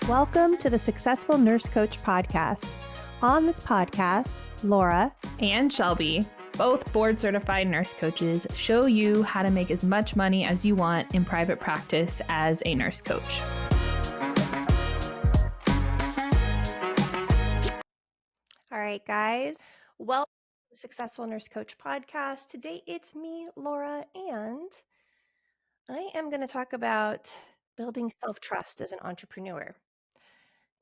Welcome to the Successful Nurse Coach podcast. On this podcast, Laura and Shelby, both board-certified nurse coaches, show you how to make as much money as you want in private practice as a nurse coach. All right, guys. Welcome to the Successful Nurse Coach podcast. Today, it's me, Laura, and I am going to talk about building self-trust as an entrepreneur.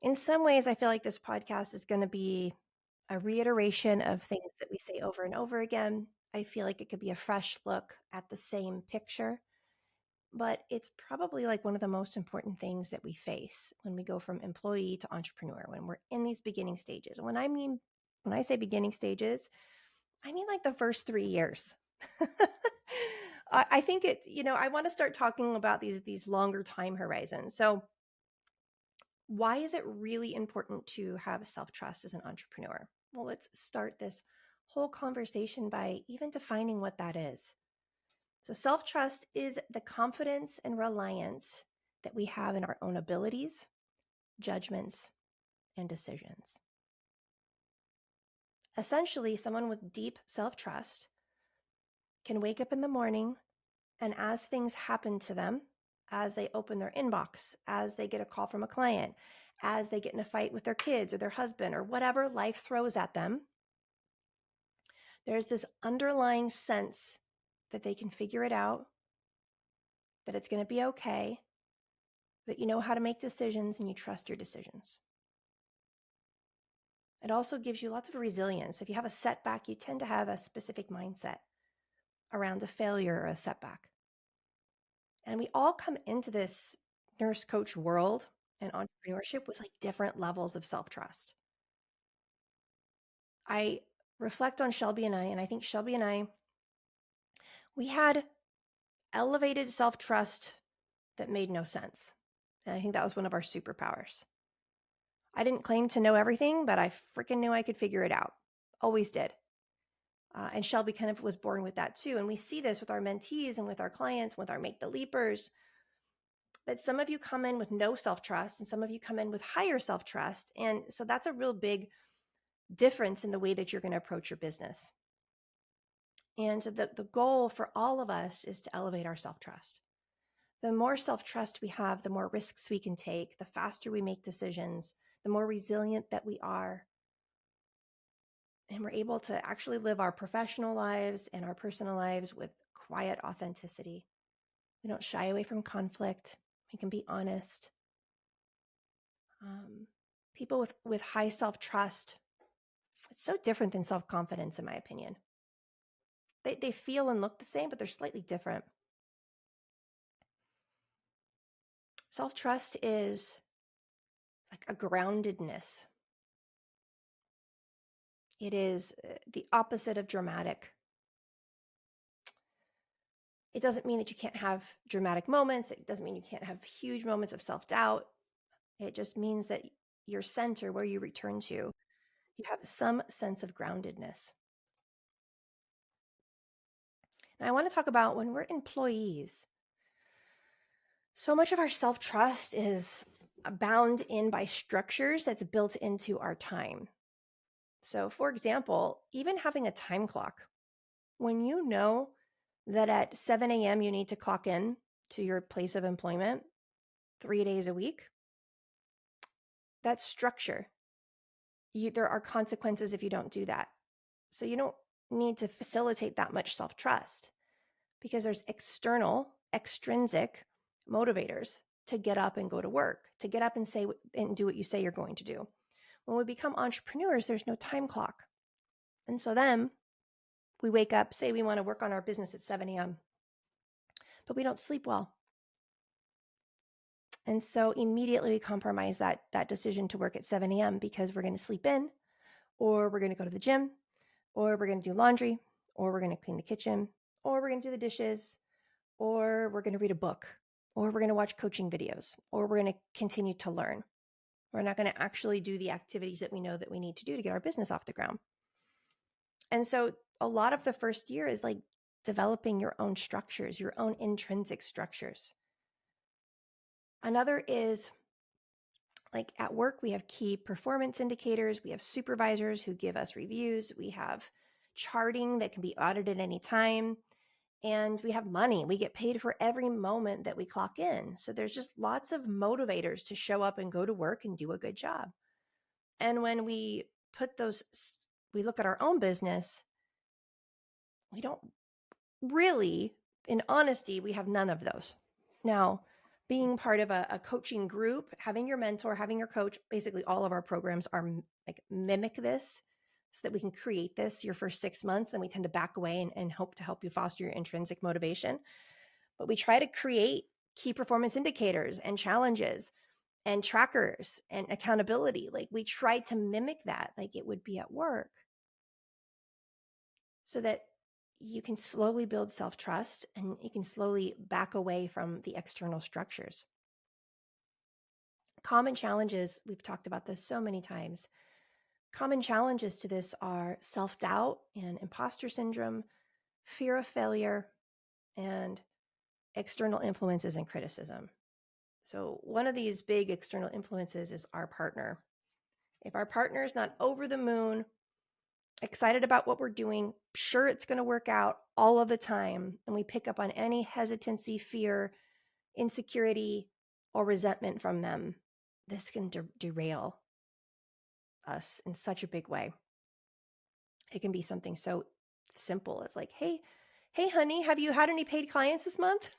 In some ways, I feel like this podcast is going to be a reiteration of things that we say over and over again. I feel like it could be a fresh look at the same picture, but it's probably like one of the most important things that we face when we go from employee to entrepreneur, when we're in these beginning stages. When I say beginning stages, I mean like the first 3 years. I think I want to start talking about these longer time horizons. So why is it really important to have self-trust as an entrepreneur? Well, let's start this whole conversation by even defining what that is. So self-trust is the confidence and reliance that we have in our own abilities, judgments, and decisions. Essentially, someone with deep self-trust can wake up in the morning, and as things happen to them, as they open their inbox, as they get a call from a client, as they get in a fight with their kids or their husband or whatever life throws at them, there's this underlying sense that they can figure it out, that it's going to be okay, that you know how to make decisions and you trust your decisions. It also gives you lots of resilience. If you have a setback, you tend to have a specific mindset around a failure or a setback. And we all come into this nurse coach world and entrepreneurship with like different levels of self-trust. I reflect on Shelby and I think Shelby and I, we had elevated self-trust that made no sense. And I think that was one of our superpowers. I didn't claim to know everything, but I freaking knew I could figure it out. Always did. And Shelby kind of was born with that too. And we see this with our mentees and with our clients, with our Make the Leapers, that some of you come in with no self-trust and some of you come in with higher self-trust. And so that's a real big difference in the way that you're going to approach your business. And so the goal for all of us is to elevate our self-trust. The more self-trust we have, the more risks we can take, the faster we make decisions, the more resilient that we are. And we're able to actually live our professional lives and our personal lives with quiet authenticity. We don't shy away from conflict. We can be honest. People with high self-trust, it's so different than self-confidence, in my opinion. They feel and look the same, but they're slightly different. Self-trust is like a groundedness. It is the opposite of dramatic. It doesn't mean that you can't have dramatic moments. It doesn't mean you can't have huge moments of self-doubt. It just means that your center, where you return to, you have some sense of groundedness. Now, I want to talk about when we're employees. So much of our self-trust is bound in by structures that's built into our time. So, for example, even having a time clock, when you know that at 7 a.m. you need to clock in to your place of employment 3 days a week, that's structure. There are consequences if you don't do that. So you don't need to facilitate that much self-trust because there's extrinsic motivators to get up and go to work, to get up and say and do what you say you're going to do. When we become entrepreneurs, there's no time clock. And so then we wake up, say we want to work on our business at 7 a.m., but we don't sleep well. And so immediately we compromise that decision to work at 7 a.m. because we're going to sleep in, or we're going to go to the gym, or we're going to do laundry, or we're going to clean the kitchen, or we're going to do the dishes, or we're going to read a book, or we're going to watch coaching videos, or we're going to continue to learn. We're not going to actually do the activities that we know that we need to do to get our business off the ground. And so a lot of the first year is like developing your own structures, your own intrinsic structures. Another is Like at work, we have key performance indicators. We have supervisors who give us reviews. We have charting that can be audited anytime. And we have money. We get paid for every moment that we clock in. So there's just lots of motivators to show up and go to work and do a good job. And when we we look at our own business, we don't really, in honesty, we have none of those. Now, being part of a coaching group, having your mentor, having your coach, basically all of our programs are like mimic this so that we can create this your first 6 months. Then we tend to back away and hope to help you foster your intrinsic motivation. But we try to create key performance indicators and challenges and trackers and accountability. Like we try to mimic that like it would be at work so that you can slowly build self-trust and you can slowly back away from the external structures. Common challenges, we've talked about this so many times. Common challenges to this are self-doubt and imposter syndrome, fear of failure, and external influences and criticism. So one of these big external influences is our partner. If our partner is not over the moon, excited about what we're doing, sure it's going to work out all of the time, and we pick up on any hesitancy, fear, insecurity, or resentment from them, this can derail us in such a big way. It can be something so simple as like, hey, honey, have you had any paid clients this month?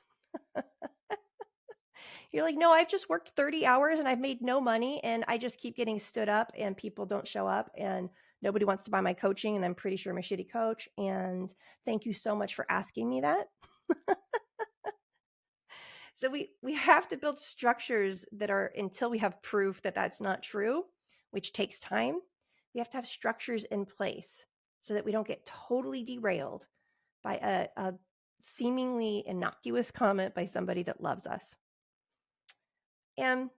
You're like, no, I've just worked 30 hours and I've made no money and I just keep getting stood up and people don't show up and nobody wants to buy my coaching and I'm pretty sure I'm a shitty coach. And thank you so much for asking me that. So we have to build structures that are, until we have proof that that's not true, which takes time, we have to have structures in place so that we don't get totally derailed by a seemingly innocuous comment by somebody that loves us. And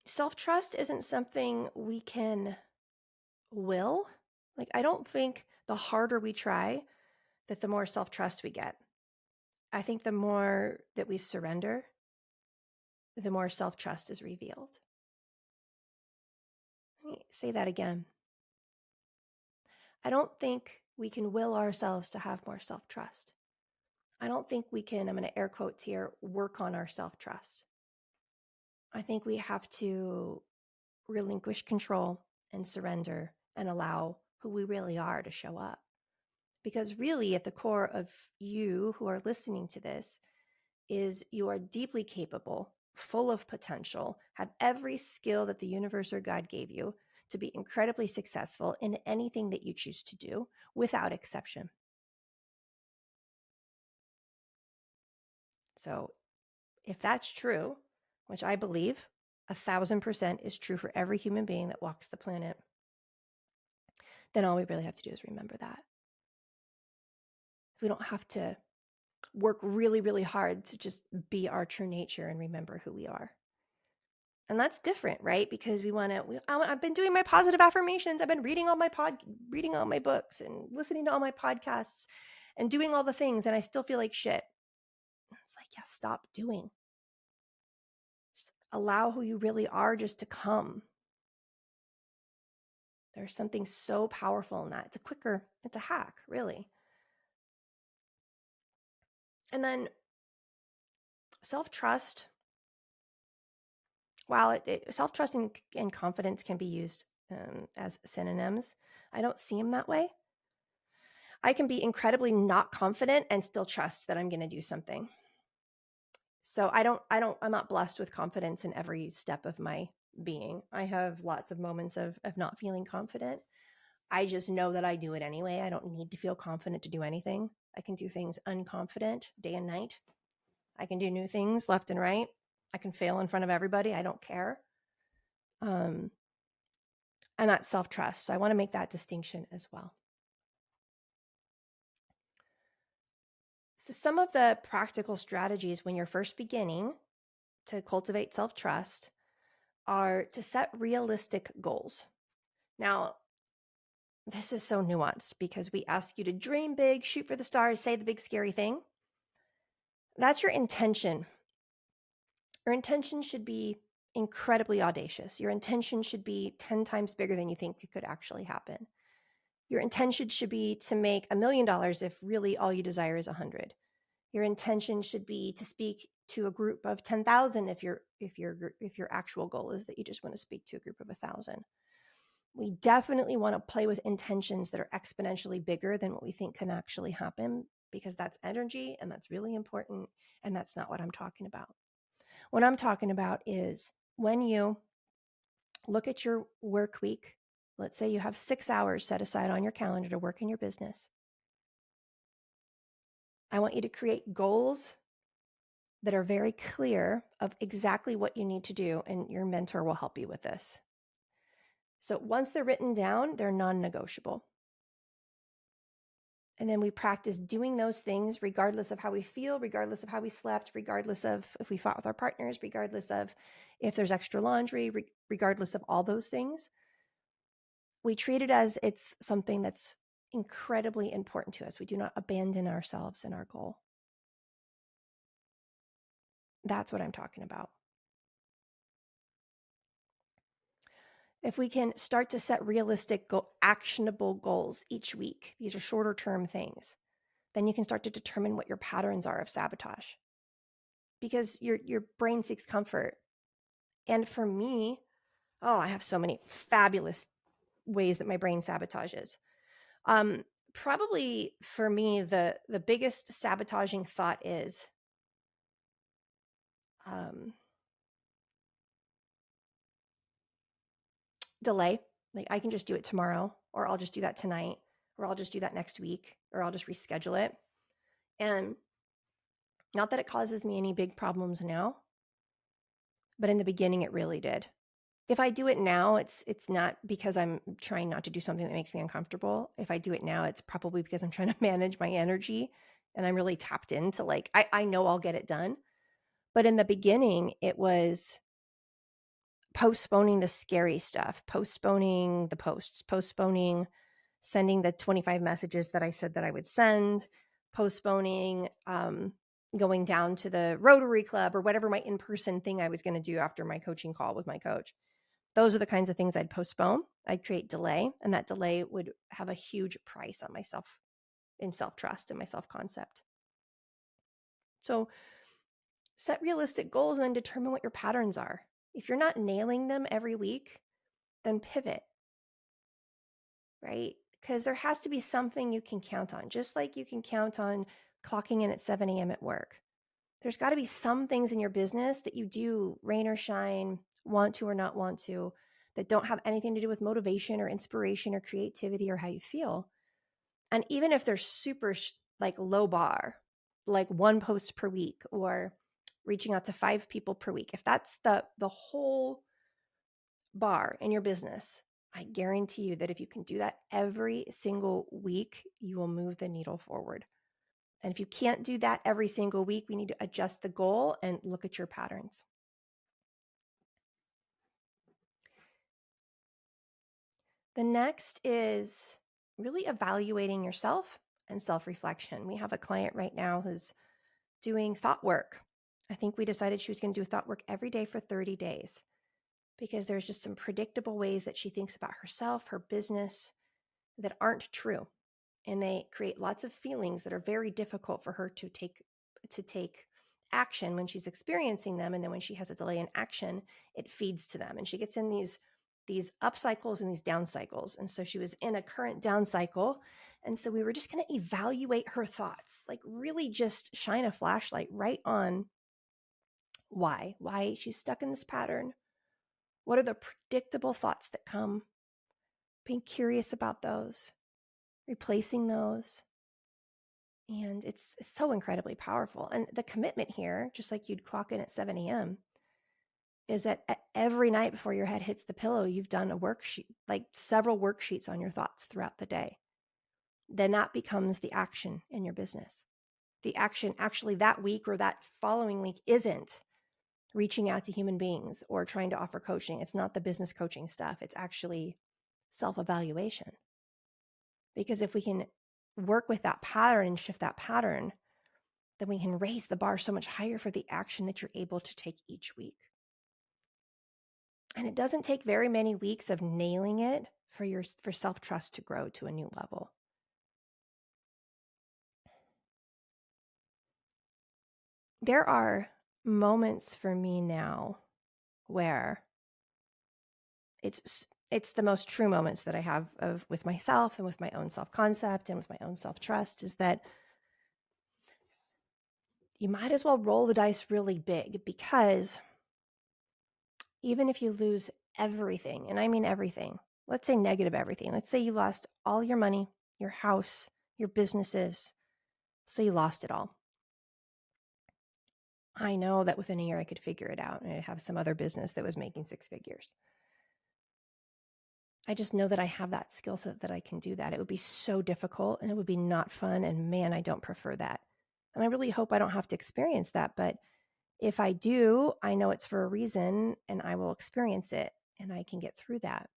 self-trust isn't something we can will. Like, I don't think the harder we try, that the more self-trust we get. I think the more that we surrender, the more self-trust is revealed. Let me say that again. I don't think we can will ourselves to have more self-trust. I don't think we can, I'm going to air quotes here, work on our self-trust. I think we have to relinquish control and surrender and allow who we really are to show up. Because really, at the core of you who are listening to this is you are deeply capable, full of potential, have every skill that the universe or God gave you to be incredibly successful in anything that you choose to do without exception. So if that's true, which I believe 1,000% is true for every human being that walks the planet, then all we really have to do is remember that. We don't have to work really, really hard to just be our true nature and remember who we are. And that's different, right? Because I've been doing my positive affirmations. I've been reading all my books and listening to all my podcasts and doing all the things. And I still feel like shit. It's like, yeah, stop doing. Just allow who you really are just to come. There's something so powerful in that. It's a hack, really. And then self-trust, while self-trust and confidence can be used as synonyms, I don't see them that way. I can be incredibly not confident and still trust that I'm going to do something. So I'm not blessed with confidence in every step of my being. I have lots of moments of not feeling confident. I just know that I do it anyway. I don't need to feel confident to do anything. I can do things unconfident day and night. I can do new things left and right. I can fail in front of everybody. I don't care. And that's self-trust. So I want to make that distinction as well. So some of the practical strategies when you're first beginning to cultivate self-trust are to set realistic goals. Now, this is so nuanced because we ask you to dream big, shoot for the stars, say the big scary thing. That's your intention. Your intention should be incredibly audacious. Your intention should be 10 times bigger than you think it could actually happen. Your intention should be to make $1 million if really all you desire is 100. Your intention should be to speak to a group of 10,000 if your actual goal is that you just want to speak to a group of 1,000. We definitely want to play with intentions that are exponentially bigger than what we think can actually happen, because that's energy and that's really important, and that's not what I'm talking about. What I'm talking about is when you look at your work week, let's say you have 6 hours set aside on your calendar to work in your business. I want you to create goals that are very clear of exactly what you need to do, and your mentor will help you with this. So once they're written down, they're non-negotiable. And then we practice doing those things regardless of how we feel, regardless of how we slept, regardless of if we fought with our partners, regardless of if there's extra laundry, regardless of all those things. We treat it as it's something that's incredibly important to us. We do not abandon ourselves in our goal. That's what I'm talking about. If we can start to set realistic, actionable goals each week, these are shorter term things, then you can start to determine what your patterns are of sabotage, because your brain seeks comfort. And for me, I have so many fabulous ways that my brain sabotages. Probably for me, the biggest sabotaging thought is delay. Like, I can just do it tomorrow, or I'll just do that tonight, or I'll just do that next week, or I'll just reschedule it. And not that it causes me any big problems now, but in the beginning it really did. If I do it now, it's not because I'm trying not to do something that makes me uncomfortable. If I do it now, it's probably because I'm trying to manage my energy, and I'm really tapped into, like, I know I'll get it done. But in the beginning, it was postponing the scary stuff, postponing the posts, postponing sending the 25 messages that I said that I would send, postponing going down to the Rotary Club or whatever my in-person thing I was going to do after my coaching call with my coach. Those are the kinds of things I'd postpone. I'd create delay, and that delay would have a huge price on myself in self-trust and my self-concept. So set realistic goals and then determine what your patterns are. If you're not nailing them every week, then pivot, right? Because there has to be something you can count on, just like you can count on clocking in at 7 a.m. at work. There's got to be some things in your business that you do, rain or shine, want to or not want to, that don't have anything to do with motivation or inspiration or creativity or how you feel. And even if they're super like low bar, like 1 post per week or reaching out to 5 people per week, if that's the whole bar in your business, I guarantee you that if you can do that every single week, you will move the needle forward. And if you can't do that every single week, we need to adjust the goal and look at your patterns. The next is really evaluating yourself and self-reflection. We have a client right now who's doing thought work. I think we decided she was going to do thought work every day for 30 days because there's just some predictable ways that she thinks about herself, her business, that aren't true. And they create lots of feelings that are very difficult for her to take action when she's experiencing them. And then when she has a delay in action, it feeds to them. And she gets in these up cycles and these down cycles. And so she was in a current down cycle. And so we were just going to evaluate her thoughts, like really just shine a flashlight right on why she's stuck in this pattern. What are the predictable thoughts that come? Being curious about those, replacing those. And it's so incredibly powerful. And the commitment here, just like you'd clock in at 7 a.m., is that every night before your head hits the pillow, you've done a worksheet, like several worksheets on your thoughts throughout the day. Then that becomes the action in your business. The action actually that week or that following week isn't reaching out to human beings or trying to offer coaching. It's not the business coaching stuff. It's actually self-evaluation. Because if we can work with that pattern and shift that pattern, then we can raise the bar so much higher for the action that you're able to take each week. And it doesn't take very many weeks of nailing it for self-trust to grow to a new level. There are moments for me now where it's the most true moments that I have with myself and with my own self-concept and with my own self-trust, is that you might as well roll the dice really big, because even if you lose everything, and I mean everything, let's say negative everything. Let's say you lost all your money, your house, your businesses. So you lost it all. I know that within a year I could figure it out and I'd have some other business that was making 6 figures. I just know that I have that skill set that I can do that. It would be so difficult and it would be not fun. And man, I don't prefer that. And I really hope I don't have to experience that. But if I do, I know it's for a reason and I will experience it and I can get through that.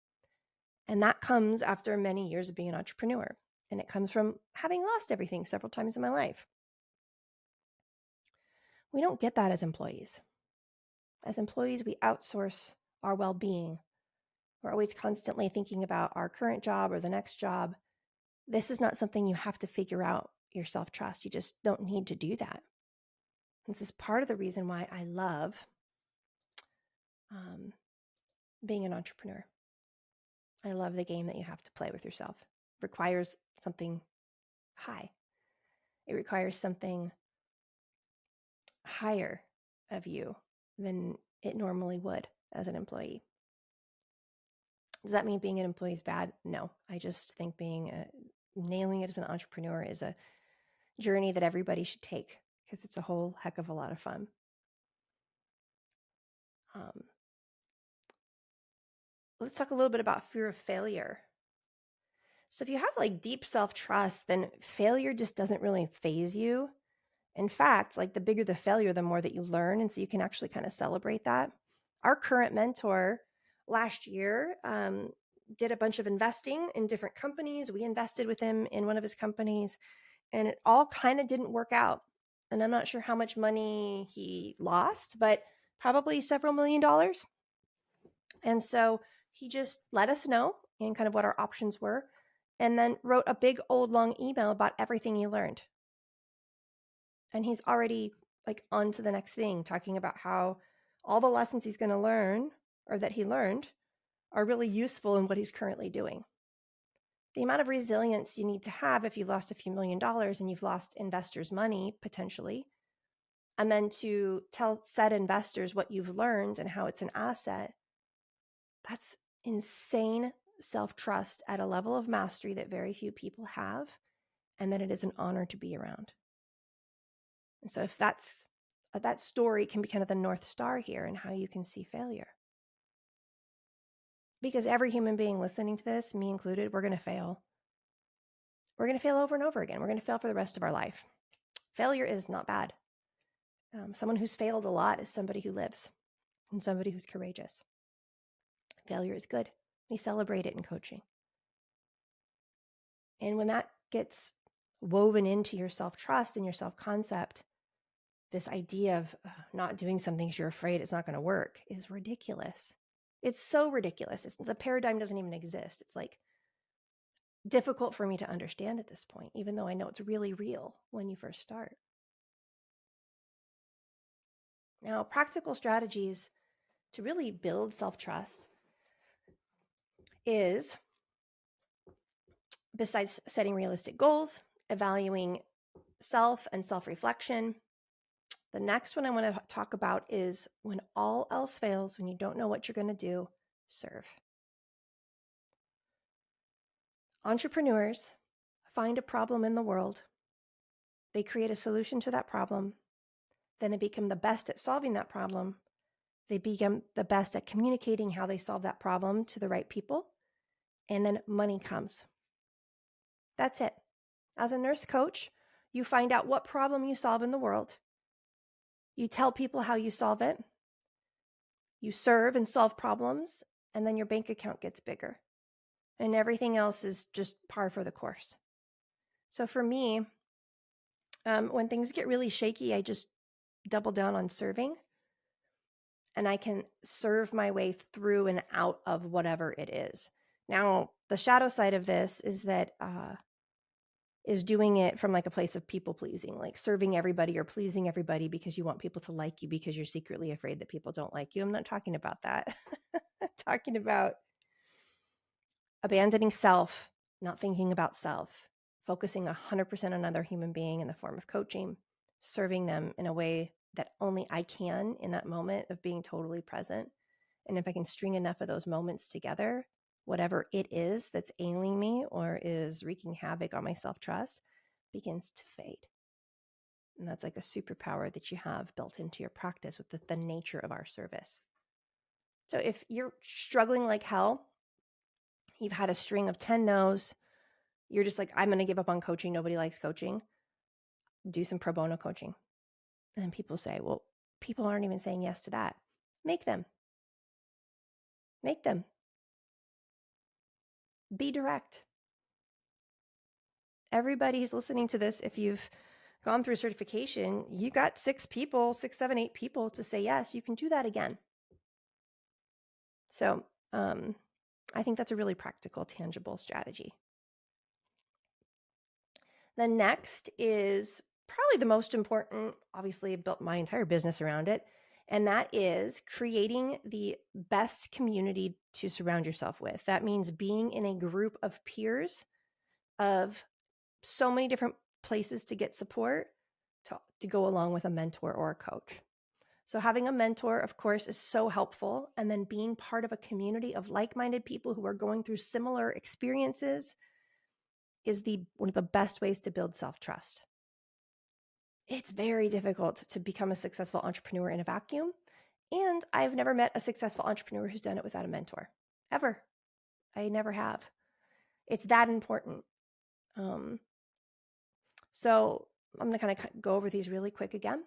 And that comes after many years of being an entrepreneur. And it comes from having lost everything several times in my life. We don't get that as employees. As employees, we outsource our well-being. We're always constantly thinking about our current job or the next job. This is not something you have to figure out your self-trust. You just don't need to do that. This is part of the reason why I love being an entrepreneur. I love the game that you have to play with yourself. It requires something high. It requires something higher of you than it normally would as an employee. Does that mean being an employee is bad? No. I just think nailing it as an entrepreneur is a journey that everybody should take, because it's a whole heck of a lot of fun. Let's talk a little bit about fear of failure. So if you have like deep self-trust, then failure just doesn't really faze you. In fact, like the bigger the failure, the more that you learn. And so you can actually kind of celebrate that. Our current mentor last year did a bunch of investing in different companies. We invested with him in one of his companies and it all kind of didn't work out. And I'm not sure how much money he lost, but probably several $1,000,000. And so he just let us know and kind of what our options were, and then wrote a big old long email about everything he learned. And he's already like on to the next thing, talking about how all the lessons he's going to learn or that he learned are really useful in what he's currently doing. The amount of resilience you need to have if you lost a few $1,000,000 and you've lost investors' money potentially, and then to tell said investors what you've learned and how it's an asset, that's insane self-trust at a level of mastery that very few people have, and that it is an honor to be around. And so if that story can be kind of the North Star here in how you can see failure. Because every human being listening to this, me included, we're going to fail. We're going to fail over and over again. We're going to fail for the rest of our life. Failure is not bad. Someone who's failed a lot is somebody who lives and somebody who's courageous. Failure is good. We celebrate it in coaching. And when that gets woven into your self-trust and your self-concept, this idea of not doing something because you're afraid it's not going to work is ridiculous. It's so ridiculous. The paradigm doesn't even exist. It's like difficult for me to understand at this point, even though I know it's really real when you first start. Now, practical strategies to really build self-trust is, besides setting realistic goals, evaluating self and self-reflection, the next one I want to talk about is when all else fails, when you don't know what you're going to do, serve. Entrepreneurs find a problem in the world. They create a solution to that problem. Then they become the best at solving that problem. They become the best at communicating how they solve that problem to the right people. And then money comes. That's it. As a nurse coach, you find out what problem you solve in the world. You tell people how you solve it. You serve and solve problems, and then your bank account gets bigger. And everything else is just par for the course. So for me, When things get really shaky, I just double down on serving, and I can serve my way through and out of whatever it is. Now, the shadow side of this is that is doing it from like a place of people pleasing, like serving everybody or pleasing everybody because you want people to like you because you're secretly afraid that people don't like you. I'm not talking about that. I'm talking about abandoning self, not thinking about self, focusing 100% on another human being in the form of coaching, serving them in a way that only I can in that moment of being totally present. And if I can string enough of those moments together, whatever it is that's ailing me or is wreaking havoc on my self-trust begins to fade. And that's like a superpower that you have built into your practice with the nature of our service. So if you're struggling like hell, you've had a string of 10 no's, you're just like, I'm going to give up on coaching. Nobody likes coaching. Do some pro bono coaching. And people say, well, people aren't even saying yes to that. Make them. Make them. Be direct. Everybody who's listening to this, if you've gone through certification, you got 6 people, 6, 7, 8 people to say yes. You can do that again. So I think that's a really practical, tangible strategy. The next is probably the most important. Obviously, I built my entire business around it. And that is creating the best community to surround yourself with. That means being in a group of peers of so many different places to get support to go along with a mentor or a coach. So having a mentor, of course, is so helpful. And then being part of a community of like-minded people who are going through similar experiences is one of the best ways to build self-trust. It's very difficult to become a successful entrepreneur in a vacuum. And I've never met a successful entrepreneur who's done it without a mentor, ever. I never have. It's that important. So I'm going to kind of go over these really quick again.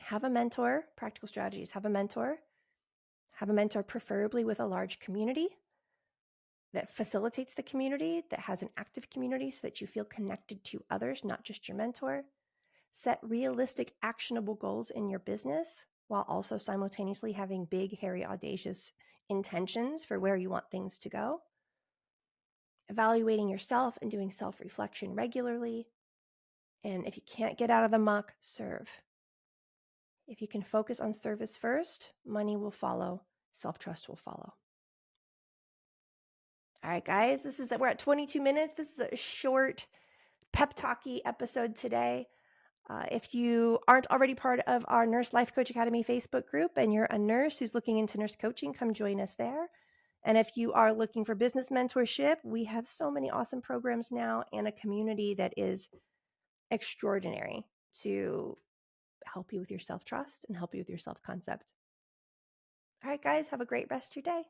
Have a mentor, practical strategies. Have a mentor preferably with a large community that facilitates the community, that has an active community so that you feel connected to others, not just your mentor. Set realistic, actionable goals in your business while also simultaneously having big, hairy, audacious intentions for where you want things to go. Evaluating yourself and doing self-reflection regularly. And if you can't get out of the muck, serve. If you can focus on service first, money will follow, self-trust will follow. All right, guys, we're at 22 minutes. This is a short pep talky episode today. If you aren't already part of our Nurse Life Coach Academy Facebook group and you're a nurse who's looking into nurse coaching, come join us there. And if you are looking for business mentorship, we have so many awesome programs now and a community that is extraordinary to help you with your self-trust and help you with your self-concept. All right, guys, have a great rest of your day.